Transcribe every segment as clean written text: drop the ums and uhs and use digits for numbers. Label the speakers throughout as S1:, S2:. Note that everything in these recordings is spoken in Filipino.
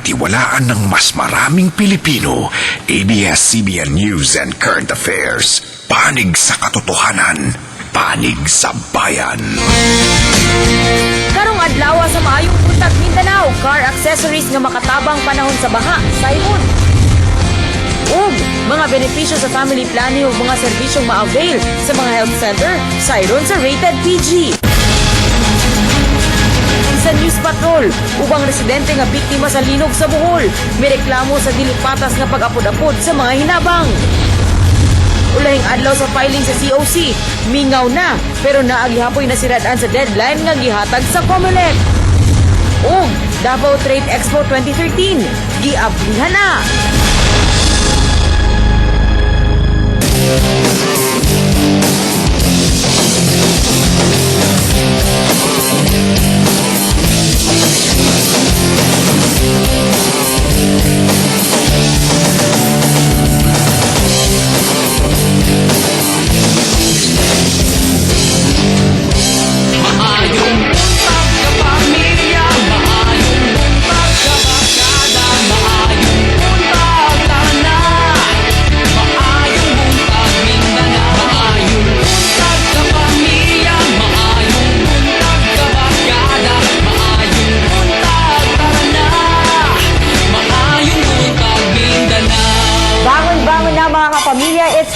S1: pinagkakatiwalaan ng mas maraming Pilipino. ABS-CBN News and Current Affairs. Panig sa katotohanan. Panig sa bayan.
S2: Karong adlaw sa maayong buntag Mindanao, car accessories nga makatabang panahon sa baha, sayron. Ug mga benepisyo sa family planning ug mga serbisyong ma-avail sa mga health center, sayron sa Rated PG. Sa News Patrol, ubang residente nga biktima sa linog sa Bohol, may reklamo sa dili patas nga pag-apod-apod sa mga hinabang. Ulahing adlaw sa filing sa COC, mingaw na pero naagihapoy na siraan sa deadline nga gihatag sa COMELEC. Ug Davao Trade Expo 2013, giablihan na.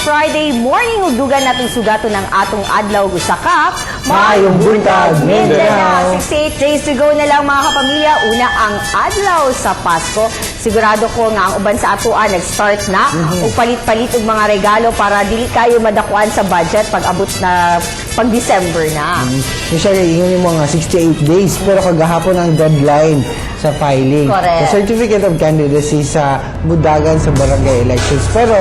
S2: Friday morning, ugdugan natin sugato ng atong adlaw gusaka.
S3: Maayong buntag, Mindanao!
S2: 68 days to go na lang mga kapamilya. Una ang adlaw sa Pasko. Sigurado ko nga ang uban sa atoan nag-start na. O palit-palit og mga regalo para dili kayo madakuan sa budget pag abot na pag December na.
S3: Usually, yun yung mga 68 days pero kagahapon ang deadline sa filing.
S2: Correct.
S3: The Certificate of Candidacy sa budagan sa barangay elections. Pero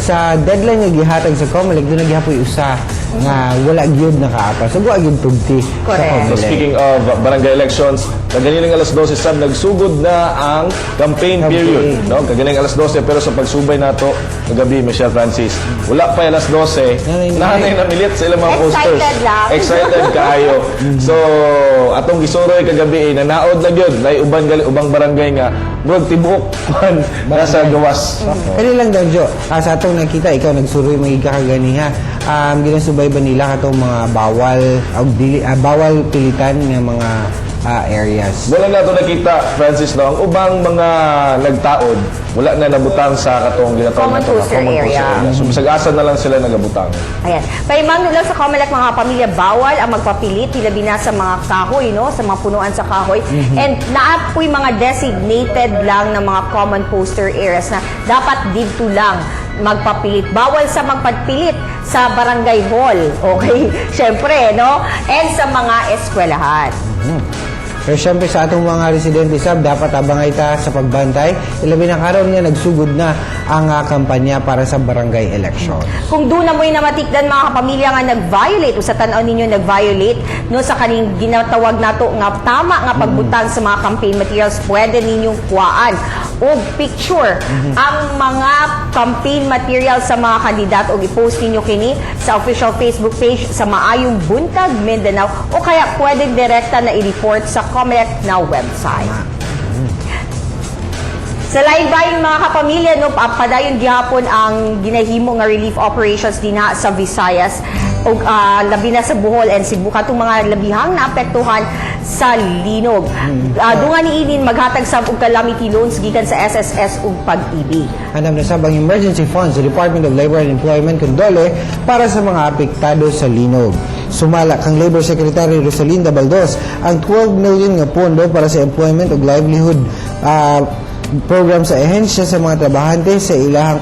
S3: sa deadline nga gihatag sa COMELEC, doon naghihapoy usa nga wala gyud nakaapa. So wa gyud tugti sa
S2: Correct.
S4: So
S3: COMELEC.
S4: speaking of barangay elections, kaganing alas 12 sab nagsugod na ang campaign period, no? Kaganing alas 12 pero sa pagsubay nato kagabi Michelle Francis, wala pa alas 12. Nanay na milit sa ilang mga posters.
S2: Excited lang.
S4: Excited kaayo. So atong gisuroy kagabi nanaod na gyud lay ubang barangay nga murag tibuok man nasa gawas.
S3: Kani lang daw, Jo. Sa atong nakita, ikaw nagsuroy magigakaganiha. Ginasubay ba nila katong mga bawal pilitan nga mga areas?
S4: Wala na ito nakita, Francis, no? Ang ubang mga nagtaod, wala na nabutang sa katong ginatawag
S2: Common
S4: na ito,
S2: poster area.
S4: So, masag-asa na lang sila nagabutang.
S2: Ayan. Paimang nila sa COMELEC mga pamilya, bawal ang magpapilit, hilabi na sa mga kahoy, no? Sa mga punuan sa kahoy. And naapoy mga designated lang ng mga common poster areas na dapat dito lang magpapilit. Bawal sa magpapilit sa barangay hall. Okay? Siyempre, no? And sa mga eskwelahan.
S3: Pero syempre sa atong mga residente sab, dapat abangay ta sa pagbantay. Ilabi na karon nga nagsugod na ang kampanya para sa barangay election.
S2: Kung doon na mo'y namatikdan mga kapamilya nga nag-violate o sa tanaw ninyo nag-violate no, sa kaning ginatawag nato nga tama nga pagbutang sa mga campaign materials, pwede ninyong kuhaan o picture ang mga campaign materials sa mga kandidato o i-post ninyo kini sa official Facebook page sa Maayong Buntag Mindanao o kaya pwede direkta na i-report sa COMELEC na website. Sa lain-bayin mga kapamilya, no, padayon gihapon ang ginahimo nga relief operations dinha sa Visayas o labi na sa Bohol and Cebu katong mga labihang naapektuhan sa linog. Dunga ni Inin maghatag sab og calamity loans gikan sa SSS ug Pag-ibig.
S3: Hanap na sabang emergency funds sa Department of Labor and Employment Condole para sa mga apektado sa linog. Sumala kang Labor Secretary Rosalinda Baldos ang 12 million nga pondo para sa employment ug livelihood program sa ehensya sa mga trabahante sa ilahang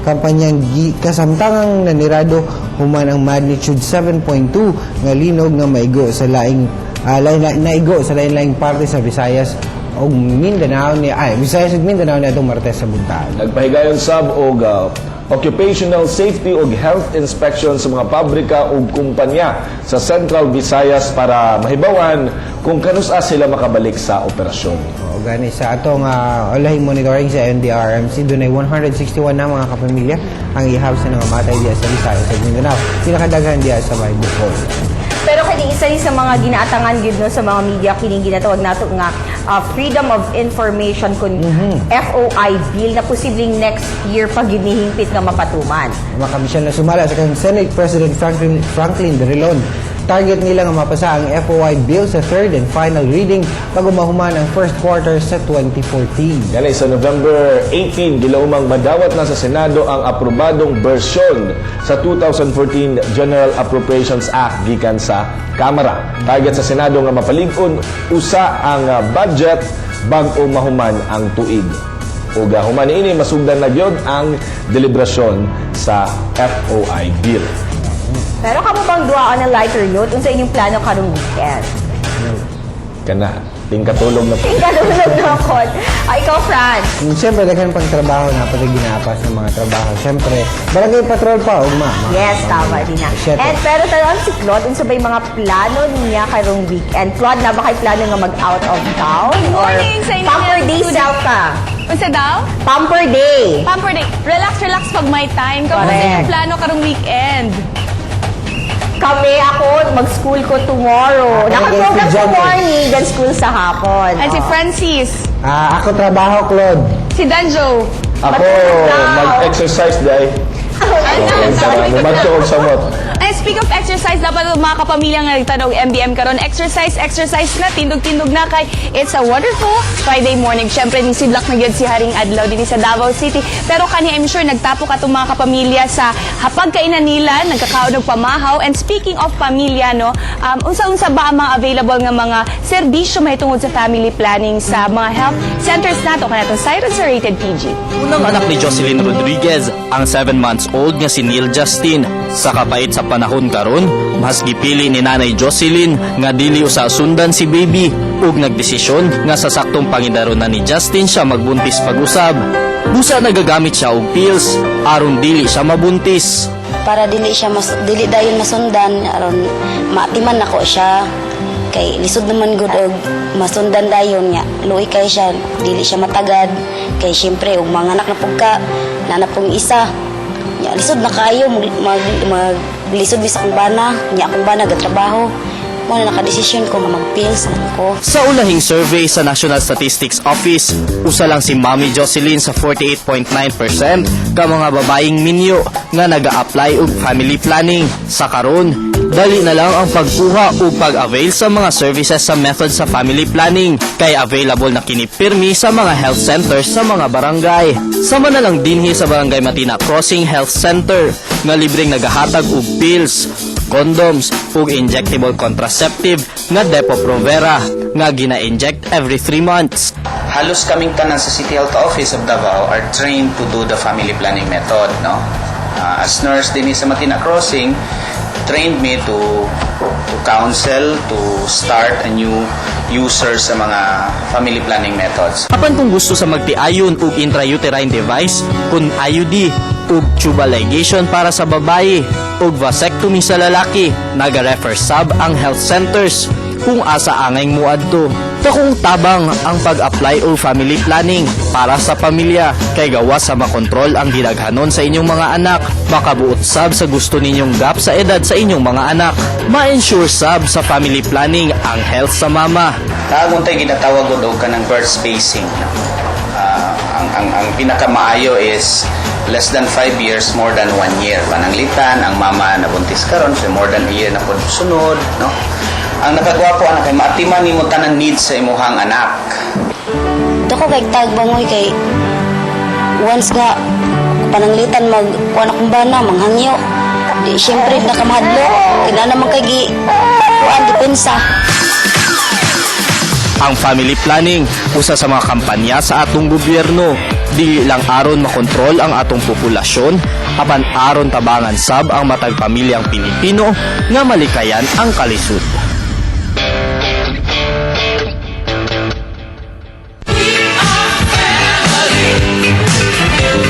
S3: kampanyang kasamtangang nanirado human ang magnitude 7.2 nga linog nga maigo sa naigo sa lain-laing parte sa Visayas ug Mindanao Visayas ug Mindanao na itong Martes sa buntahan.
S4: Nagpahigayon sab og occupational safety ug health inspection sa mga pabrika ug kumpanya sa Central Visayas para mahibawan kung kanusa sila makabalik sa operasyon.
S3: O gani sa atong ulahing monitoring sa NDRMC, doon ay 161 na mga kapamilya ang ihap sa nangamatay diya sa Visayas ug Mindanao. Pinakadaghan diya sa Baybukol.
S2: Pero kani isa rin sa mga ginaatangan gyud no sa mga media kining ginatawag nato nga Freedom of Information kun FOI bill na posibleng next year pa ginihimpit nga mapatuman.
S3: Makamisyon na sumala sa kanyang Senate President Franklin Drilon. Target nila nga mapasa ang FOI bill sa third and final reading pag umahuman ang first quarter sa 2014.
S4: Yan sa November 18, gilaumang madawat na sa Senado ang aprobadong bersyon sa 2014 General Appropriations Act gikan sa Kamara. Target sa Senado nga mapalig-on usa ang budget bag-o mahuman ang tuig. O human ini masugdan na gyud ang deliberasyon sa FOI bill.
S2: Pero kamo bang duha on a lighter note unsa inyong plano karong weekend?
S4: Kana, ting katulog na po.
S2: Kadulog na kon. Ikaw, Franz.
S3: Siyempre, daghan pang trabaho na pati ginapas ng mga trabaho. Siyempre, barangay patrol pa, ugma.
S2: Yes, tama din na.
S3: Siyete.
S2: And pero tanong si Claude, unsa ba yung mga plano niya karong weekend? Claude, na ba kayo plano nga mag-out of town?
S5: Good morning sa inyo.
S2: Pamper day self ka?
S5: Unsa daw?
S2: Pamper day.
S5: Pamper day. Relax pag may time. Kamusta
S2: Correct.
S5: yung plano karong weekend?
S2: Kami, ako, mag-school ko tomorrow. Naka-program sa morning, then school sa hapon.
S5: And si Francis.
S3: Ako trabaho, Claude.
S5: Si Danjo.
S4: Ako,
S2: Matulog.
S4: mag-exercise day. Magtuog sa mot.
S5: And speak of exercise, dapat ang mga kapamilya nga nagtanong MBM karon exercise na, tindog-tindog na kay it's a wonderful Friday morning. Siyempre, ni sidlak na gyud si Haring Adlaw din sa Davao City. Pero kani I'm sure nagtapo ka itong mga kapamilya sa hapag kainan nila, nagkakaon og pamahaw. And speaking of pamilya, no, unsa-unsa ba ang mga available nga mga serbisyo mahitungod sa family planning sa mga health centers nato kanatong Cyrus sa Rated PG?
S6: Unang anak ni Jocelyn Rodriguez, ang 7 months old nga si Neil Justin. Sa kapait sa panahon karon, mas gipili ni Nanay Jocelyn nga dili usa sundan si baby ug nagdesisyon nga sa saktong pangidaron na ni Justin siya magbuntis pag-usab. Busa nagagamit siya og pills aron dili siya mabuntis.
S7: Para dili dayon masundan aron maatiman nako siya kay lisod naman gud og masundan dayon nga luoy kay siya dili siya matagad kay syempre og mga anak na pugka na pong isa nya lisod na kayo lisod bisa kong bana nya akong bana gatrabaho mo na nakadesisyon ko nga mag-pills ko.
S6: Sa ulahing survey sa National Statistics Office, usa lang si Mami Jocelyn sa 48.9% ka mga babaeng minyo nga naga-apply og family planning. Sa karon, dali na lang ang pagkuha o pag-avail sa mga services sa method sa family planning kay available na kini pirmi sa mga health centers sa mga barangay. Sama na lang dinhi sa Barangay Matina Crossing Health Center nga libreng nagahatag og pills, condoms ug injectable contraceptive nga Depo-Provera nga gina-inject every 3 months.
S8: Halos kaming tanan sa City Health Office of Davao are trained to do the family planning method, no? As nurse din sa Matina Crossing, trained me to counsel, to start a new user sa mga family planning methods.
S6: Apan kung gusto sa magtiayon og intrauterine device kun IUD ug tubal ligation para sa babaye ug vasectomy sa lalaki, naga-refer sab ang health centers kung asa angay muadto. Kung tabang ang pag-apply o family planning para sa pamilya kay gawas sa makontrol ang dinaghanon sa inyong mga anak, makabuot sab sa gusto ninyong gap sa edad sa inyong mga anak. Ma-ensure sab sa family planning ang health sa mama.
S8: Tagon tayo ginatawag og kanang birth spacing. Ang pinakamaayo is less than 5 years, more than 1 year. Pananglitan, ang mama nabuntis karon so more than a year na po sunod, no? Ang nakagwapo anak kay maatiman nimo tanan needs sa imuhang anak.
S7: Dako kay tagbangoy kay once nga pananglitan kuan akong bana manghangyo. Di syempre nakamahadlo kina naman kay gi kuan depensa.
S6: Ang family planning, usa sa mga kampanya sa atong gobyerno, dili lang aron makontrol ang atong populasyon, apan aron tabangan sab ang matag pamilyang Pilipino nga malikayan ang kalisod.